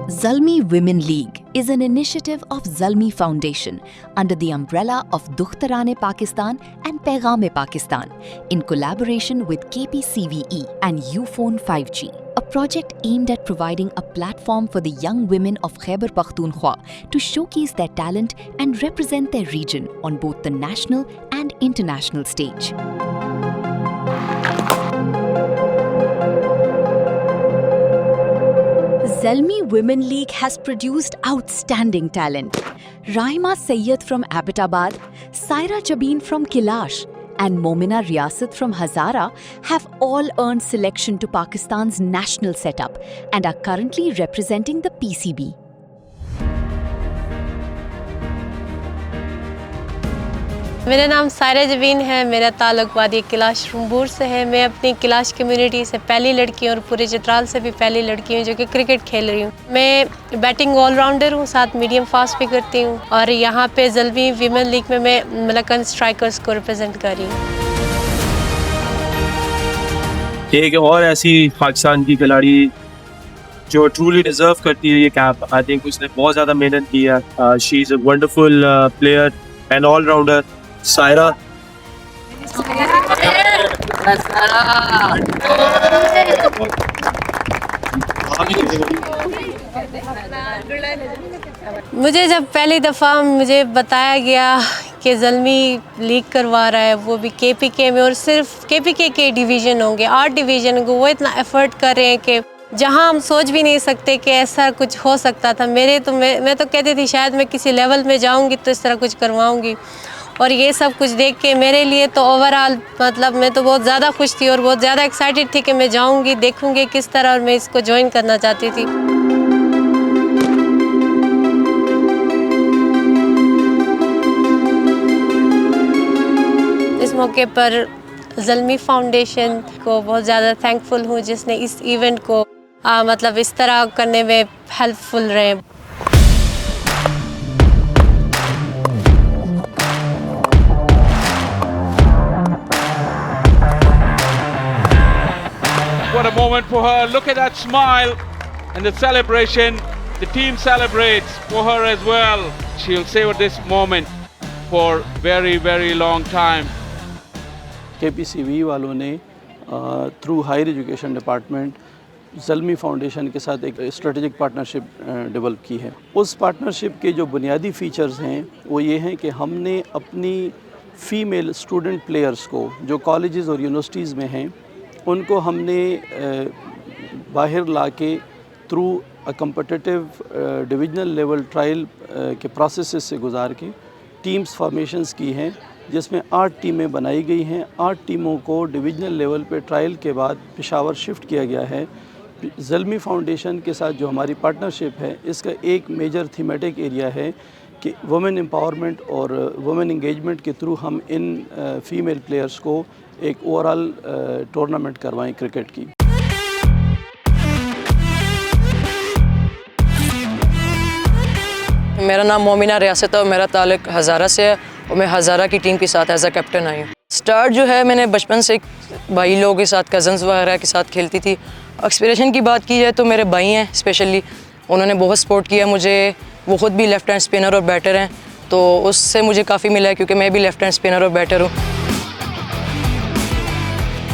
Zalmi Women League is an initiative of Zalmi Foundation under the umbrella of Dukhtarane Pakistan and Paigam-e Pakistan in collaboration with KPCVE and Ufone 5G, a project aimed at providing a platform for the young women of Khyber Pakhtunkhwa to showcase their talent and represent their region on both the national and international stage. Zalmi Women League has produced outstanding talent. Rahima Sayyed from Abbottabad, Saira Jabin from Kilash, and Momina Riyasat from Hazara have all earned selection to Pakistan's national setup and are currently representing the PCB. मेरा नाम सायरा जबीन है। मेरा ताल्लुक वादी किलाश रुम्बूर से है। मैं अपनी किलाश कम्युनिटी से पहली लड़की हूँ और पूरे चित्राल से भी पहली लड़की हूँ जो कि क्रिकेट खेल रही हूँ। मैं बैटिंग ऑलराउंडर हूँ, साथ मीडियम फास्ट भी करती हूँ और यहाँ पे ज़ल्मी वीमेन लीग में मैं मलक्कन स्ट्राइकर्स को रिप्रेजेंट कर रही हूँ। एक और ऐसी पाकिस्तान की खिलाड़ी जो ट्रूली डिजर्व करती है ये कैप। आई थिंक उसने बहुत ज़्यादा मेहनत की है। She is a wonderful player and allrounder. Saira मुझे जब पहली दफ़ा मुझे बताया गया कि ज़ल्मी लीग करवा रहा है, वो भी केपीके में, और सिर्फ केपीके के डिवीज़न होंगे, 8 डिवीज़न को वो इतना एफर्ट कर रहे हैं कि जहां हम सोच भी नहीं सकते कि ऐसा कुछ हो सकता था। मैं तो कहती थी शायद मैं किसी लेवल में जाऊंगी तो इस तरह कुछ करवाऊंगी, और ये सब कुछ देख के मेरे लिए तो ओवरऑल मतलब मैं तो बहुत ज़्यादा खुश थी और बहुत ज़्यादा एक्साइटेड थी कि मैं जाऊंगी, देखूंगी किस तरह, और मैं इसको ज्वाइन करना चाहती थी। इस मौके पर ज़ल्मी फाउंडेशन को बहुत ज़्यादा थैंकफुल हूँ जिसने इस इवेंट को मतलब इस तरह करने में हेल्पफुल रहे। What a moment for her. Look at that smile and the celebration. The team celebrates for her as well. She'll savor this moment for very, very long time. KPCV वालों ने through higher education department Zalmi foundation के साथ एक strategic partnership develop की है। उस partnership के जो बुनियादी फ़ीचर्स हैं वो ये हैं कि हमने अपनी फ़ीमेल स्टूडेंट प्लेयर्स को जो कॉलेजेस और यूनिवर्सिटीज़ में हैं उनको हमने बाहर लाके through a competitive divisional level trial के प्रोसेस से गुजार के टीम्स फॉर्मेशंस की हैं जिसमें 8 टीमें बनाई गई हैं। 8 टीमों को डिविजनल लेवल पे ट्रायल के बाद पेशावर शिफ्ट किया गया है। ज़ल्मी फाउंडेशन के साथ जो हमारी पार्टनरशिप है इसका एक मेजर थीमेटिक एरिया है कि वुमेन एम्पावरमेंट और वुमेन इंगेजमेंट के थ्रू हम इन फ़ीमेल प्लेयर्स को एक ओवरऑल टूर्नामेंट करवाएं क्रिकेट की। मेरा नाम मोमिना रियासत है और मेरा ताल्लुक हज़ारा से है और मैं हज़ारा की टीम के साथ एज अ कैप्टन आई हूँ। स्टार्ट जो है मैंने बचपन से भाई लोगों के साथ, कज़न्स वगैरह के साथ खेलती थी। एक्सपीरियंस की बात की जाए तो मेरे भाई हैं स्पेशली, उन्होंने बहुत सपोर्ट किया मुझे। वो ख़ुद भी लेफ़्ट हैंड स्पिनर और बैटर हैं तो उससे मुझे काफ़ी मिला है क्योंकि मैं भी लेफ़्ट हैंड स्पिनर और बैटर हूँ।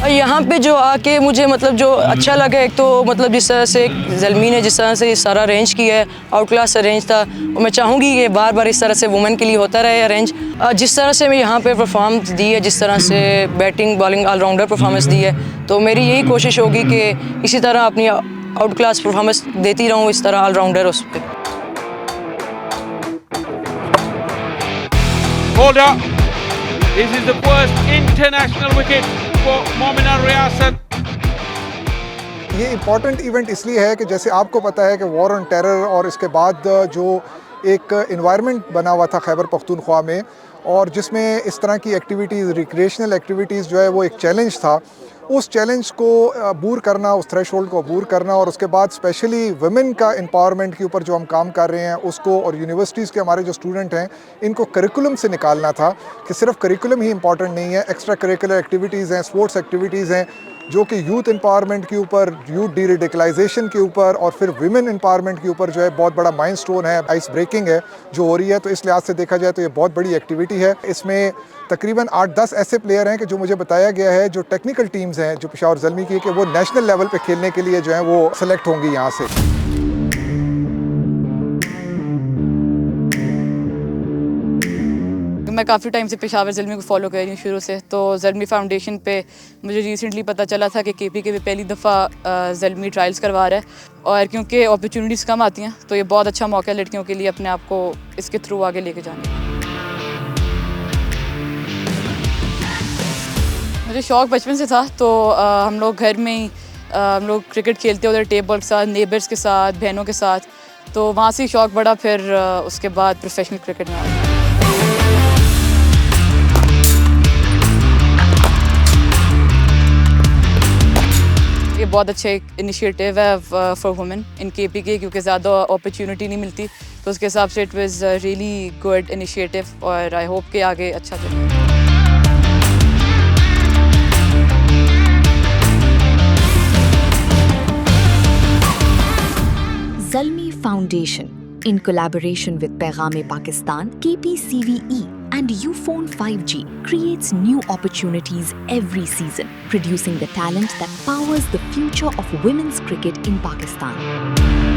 यहाँ पे जो आके मुझे मतलब जो अच्छा लगा, एक तो मतलब जिस तरह से ज़ल्मी ने जिस तरह से सारा अरेंज किया है, आउट क्लास अरेंज था, और मैं चाहूँगी कि बार बार इस तरह से वुमेन के लिए होता रहे अरेंज। जिस तरह से मैं यहाँ पे परफॉर्मेंस दी है, जिस तरह से बैटिंग बॉलिंग ऑलराउंडर परफॉर्मेंस दी है, तो मेरी यही कोशिश होगी कि इसी तरह अपनी आउट क्लास परफॉर्मेंस देती रहूँ इस तरह ऑलराउंडर उस पर। Hold up. This is the first international wicket for Momina Riyasat. ये इम्पॉर्टेंट इवेंट इसलिए है कि जैसे आपको पता है कि वॉर ऑन टेरर और इसके बाद जो एक इन्वायरमेंट बना हुआ था खैबर पख्तूनख्वा में, और जिसमें इस तरह की एक्टिविटीज़, रिक्रिएशनल एक्टिविटीज़ जो है वो एक चैलेंज था। उस चैलेंज को अबूर करना, उस थ्रेशोल्ड को अबूर करना, और उसके बाद स्पेशली वुमेन का एम्पावरमेंट के ऊपर जो हम काम कर रहे हैं उसको, और यूनिवर्सिटीज़ के हमारे जो स्टूडेंट हैं इनको करिकुलम से निकालना था कि सिर्फ करिकुलम ही इम्पॉर्टेंट नहीं है, एक्स्ट्रा करिकुलर एक्टिविटीज़ हैं, स्पोर्ट्स एक्टिविटीज़ हैं, जो कि यूथ एम्पावरमेंट के ऊपर, यूथ डीरेडिकलाइजेशन के ऊपर और फिर विमेन एम्पावरमेंट के ऊपर जो है बहुत बड़ा माइलस्टोन है, आइस ब्रेकिंग है जो हो रही है। तो इस लिहाज से देखा जाए तो ये बहुत बड़ी एक्टिविटी है। इसमें तकरीबन 8-10 ऐसे प्लेयर हैं कि जो मुझे बताया गया है, जो टेक्निकल टीम्स हैं जो पेशावर ज़ल्मी की, कि वो नेशनल लेवल पे खेलने के लिए जो है वो सेलेक्ट होंगी यहाँ से। मैं काफ़ी टाइम से पेशावर ज़ल्मी को फॉलो कर रही हूँ शुरू से। तो ज़ल्मी फाउंडेशन पे मुझे रिसेंटली पता चला था कि KPK पे पहली दफ़ा ज़ल्मी ट्रायल्स करवा रहा है, और क्योंकि अपॉर्चुनिटीज़ कम आती हैं तो ये बहुत अच्छा मौका है लड़कियों के लिए अपने आप को इसके थ्रू आगे लेके जाने का। मुझे शौक़ बचपन से था, तो हम लोग घर में ही हम लोग क्रिकेट खेलते होते टेबल के साथ, नेबर्स के साथ, बहनों के साथ, तो वहाँ से ही शौक़ बढ़ा। फिर उसके बाद प्रोफेशनल क्रिकेट में आया। ये बहुत अच्छा एक इनिशिएटिव है फॉर वुमेन इन KPK, क्योंकि ज़्यादा अपॉर्चुनिटी नहीं मिलती, तो उसके हिसाब से it was really good initiative, और आई होप कि आगे अच्छा चले। Zalmi Foundation, in collaboration with Paigam-e-Pakistan, KPCVE and Ufone 5G, creates new opportunities every season, producing the talent that powers the future of women's cricket in Pakistan.